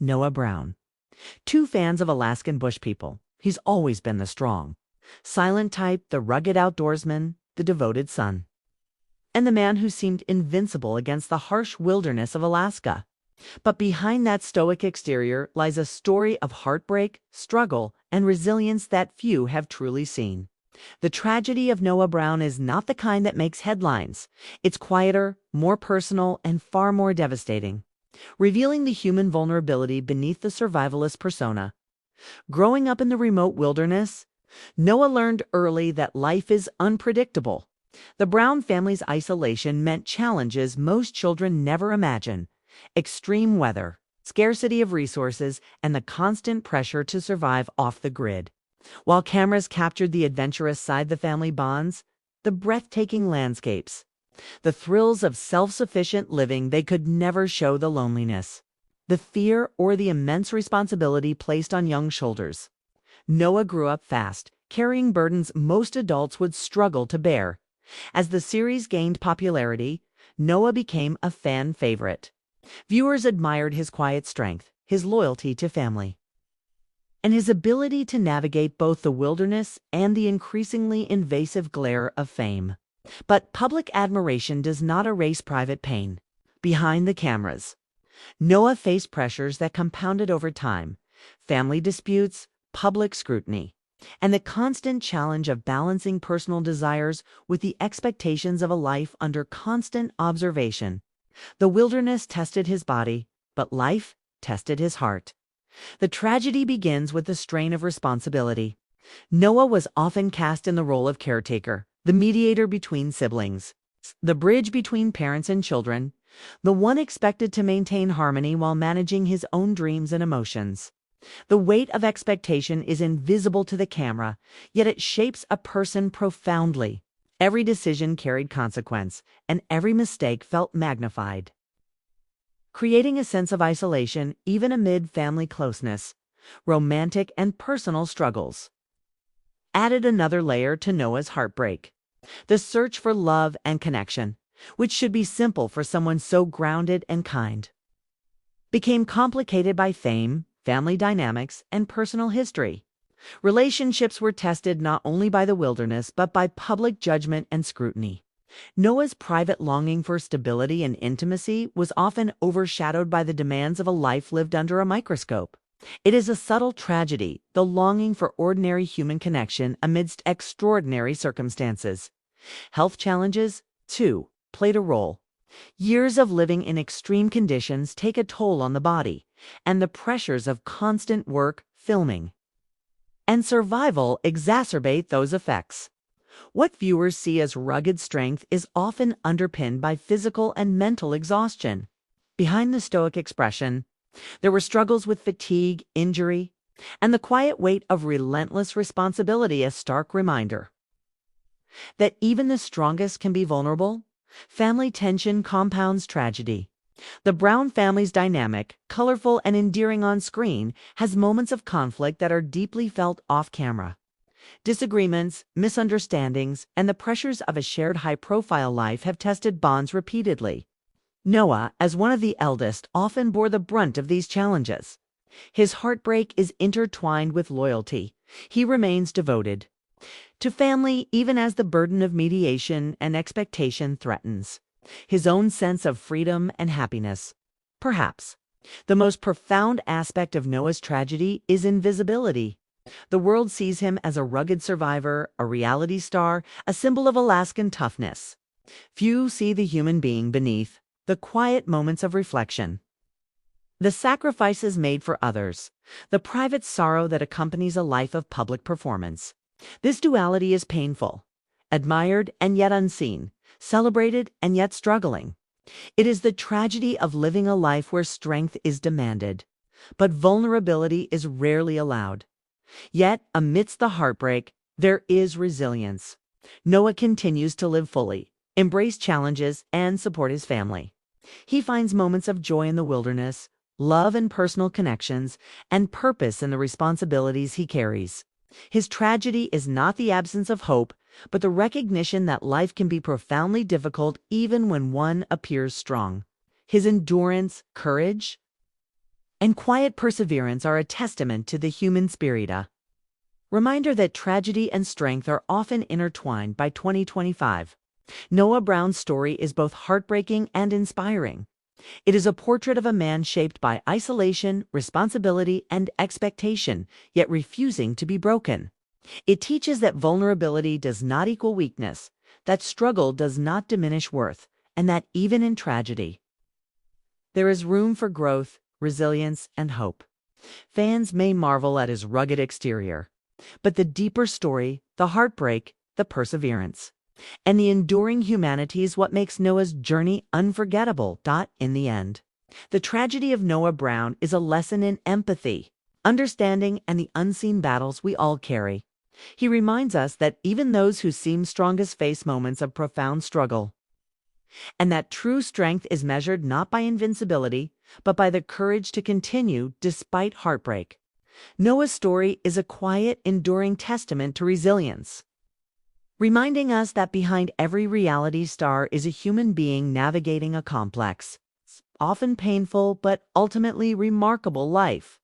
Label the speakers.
Speaker 1: Noah Brown. Two fans of Alaskan bush people. He's always been the strong, silent type, the rugged outdoorsman, the devoted son. And the man who seemed invincible against the harsh wilderness of Alaska. But behind that stoic exterior lies a story of heartbreak, struggle, and resilience that few have truly seen. The tragedy of Noah Brown is not the kind that makes headlines. It's quieter, more personal, and far more devastating, revealing the human vulnerability beneath the survivalist persona. Growing up in the remote wilderness, Noah learned early that life is unpredictable. The Brown family's isolation meant challenges most children never imagine: extreme weather, scarcity of resources, and the constant pressure to survive off the grid. While cameras captured the adventurous side the family bonds, the breathtaking landscapes, the thrills of self-sufficient living, they could never show the loneliness, the fear, or the immense responsibility placed on young shoulders. Noah grew up fast, carrying burdens most adults would struggle to bear. As the series gained popularity, Noah became a fan favorite. Viewers admired his quiet strength, his loyalty to family, and his ability to navigate both the wilderness and the increasingly invasive glare of fame. But public admiration does not erase private pain. Behind the cameras, Noah faced pressures that compounded over time: family disputes, public scrutiny, and the constant challenge of balancing personal desires with the expectations of a life under constant observation. The wilderness tested his body, but life tested his heart. The tragedy begins with the strain of responsibility. Noah was often cast in the role of caretaker, the mediator between siblings, the bridge between parents and children, the one expected to maintain harmony while managing his own dreams and emotions. The weight of expectation is invisible to the camera, yet it shapes a person profoundly. Every decision carried consequence, and every mistake felt magnified, creating a sense of isolation even amid family closeness. Romantic and personal struggles added another layer to Noah's heartbreak. The search for love and connection, which should be simple for someone so grounded and kind, became complicated by fame, family dynamics, and personal history. Relationships were tested not only by the wilderness but by public judgment and scrutiny. Noah's private longing for stability and intimacy was often overshadowed by the demands of a life lived under a microscope. It is a subtle tragedy, the longing for ordinary human connection amidst extraordinary circumstances. Health challenges, too, played a role. Years of living in extreme conditions take a toll on the body, and the pressures of constant work, filming, and survival exacerbate those effects. What viewers see as rugged strength is often underpinned by physical and mental exhaustion. Behind the stoic expression, there were struggles with fatigue, injury, and the quiet weight of relentless responsibility, a stark reminder that even the strongest can be vulnerable. Family tension compounds tragedy. The Brown family's dynamic, colorful and endearing on screen, has moments of conflict that are deeply felt off camera. Disagreements, misunderstandings, and the pressures of a shared high-profile life have tested bonds repeatedly. Noah, as one of the eldest, often bore the brunt of these challenges. His heartbreak is intertwined with loyalty. He remains devoted to family even as the burden of mediation and expectation threatens his own sense of freedom and happiness. Perhaps the most profound aspect of Noah's tragedy is invisibility. The world sees him as a rugged survivor, a reality star, a symbol of Alaskan toughness. Few see the human being beneath, the quiet moments of reflection, the sacrifices made for others, the private sorrow that accompanies a life of public performance. This duality is painful, admired and yet unseen, celebrated and yet struggling. It is the tragedy of living a life where strength is demanded, but vulnerability is rarely allowed. Yet, amidst the heartbreak, there is resilience. Noah continues to live fully, embrace challenges, and support his family. He finds moments of joy in the wilderness, love and personal connections, and purpose in the responsibilities he carries. His tragedy is not the absence of hope, but the recognition that life can be profoundly difficult even when one appears strong. His endurance, courage, and quiet perseverance are a testament to the human spirit. A reminder that tragedy and strength are often intertwined. By 2025, Noah Brown's story is both heartbreaking and inspiring. It is a portrait of a man shaped by isolation, responsibility, and expectation, yet refusing to be broken. It teaches that vulnerability does not equal weakness, that struggle does not diminish worth, and that even in tragedy, there is room for growth, resilience, and hope. Fans may marvel at his rugged exterior, but the deeper story, the heartbreak, the perseverance, and the enduring humanity is what makes Noah's journey unforgettable. In the end, the tragedy of Noah Brown is a lesson in empathy, understanding, and the unseen battles we all carry. He reminds us that even those who seem strongest face moments of profound struggle, and that true strength is measured not by invincibility, but by the courage to continue despite heartbreak. Noah's story is a quiet, enduring testament to resilience, reminding us that behind every reality star is a human being navigating a complex, often painful, but ultimately remarkable life.